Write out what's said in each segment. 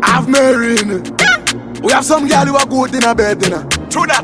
Have marrying. We have some girl who are good in a bed, you know.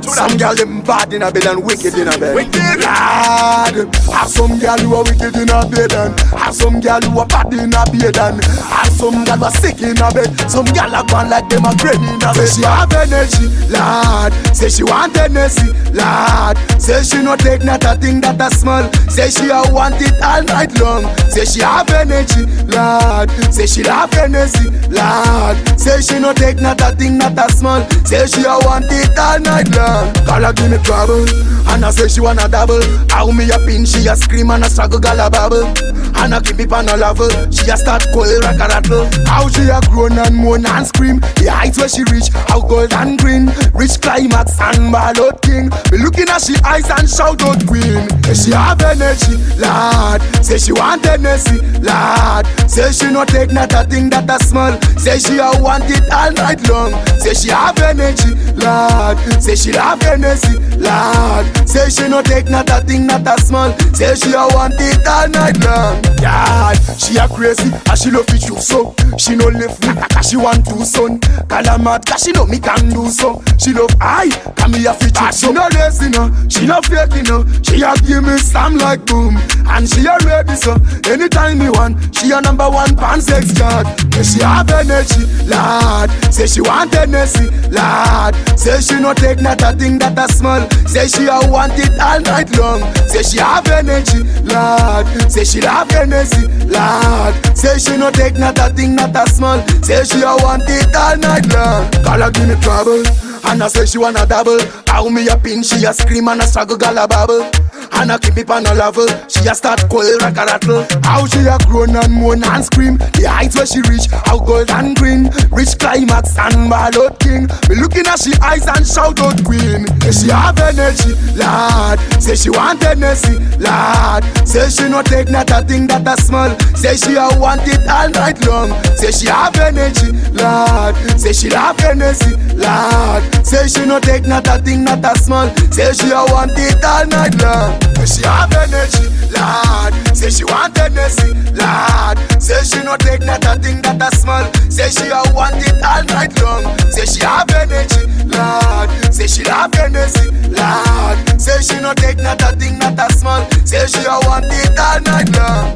Some girl them bad in a bed and wicked in a bed. Lord, have some girl who are wicked in a bed and have some girl who are bad in a bed and have some girl who are sick in a bed. Some girl are gone like them a granny in a bed. Say she have energy, Lord. Say she want energy, Lord. Say she no take not a thing that a smell. Say she a want it all night long. Say she have energy, Lord. Say she have energy, Lord. Say she no take not a thing that a smell. Say she a want it all night long. Call her give me trouble, and I say she wanna double. How me a pin, she a scream and a struggle, gal a babble. And I keep it on a level, she a start cold like a rattle. How she a groan and moan and scream. The heights where she reach, how gold and green. Rich climax and ball out king. Me looking at she eyes and shout out queen. Say she have energy, Lord. Say she want energy, Lord. Say she no take not a thing that a smell. Say she a want it all night long. Say she have energy, Lord. Say she have energy, Lord. Say she no take not a thing not a smell. Say she a want it all night long. God, she a crazy, and she love it you so. She no live me, cause she want two son. Call her mad, cause she know me can do so. She love I, can me a fit you so. She no lazy no, she no fake no. She a give me some like boom, and she a ready so. Anytime me want, she a number one pan sex god. Say she have energy, Lord. Say she want energy, Lord. Say she no take not a thing that a smell. Say she a want it all night long. Say she have energy, Lord. Say she have energy, Lord. Say she no take not a thing not a smell. Say she a want it all night long. Call her give me trouble, and I say she wanna double. How me a pin, she a scream and a struggle, gal a babble. And I keep it on a level, she a start cold like a rattle. How she a groan and moan and scream. The heights where she reach, how gold and green. Rich climax and ball out king. Me looking at she eyes and shout out queen. Say she have energy, Lord. Say she want energy, Lord. Say she no take not a thing that a smell. Say she a want it all night long. Say she have energy, Lord. Say she have energy, Lord. Say she no take not a thing not a smell. Say she a want it all night long. Say she have energy, Lord. Say she want energy, Lord. Say she no take not a thing that a smell. Say she a want it all night long. Say she have energy, Lord. Say she have energy, Lord. Say she no take not a thing not a smell. Say she a want it all night long.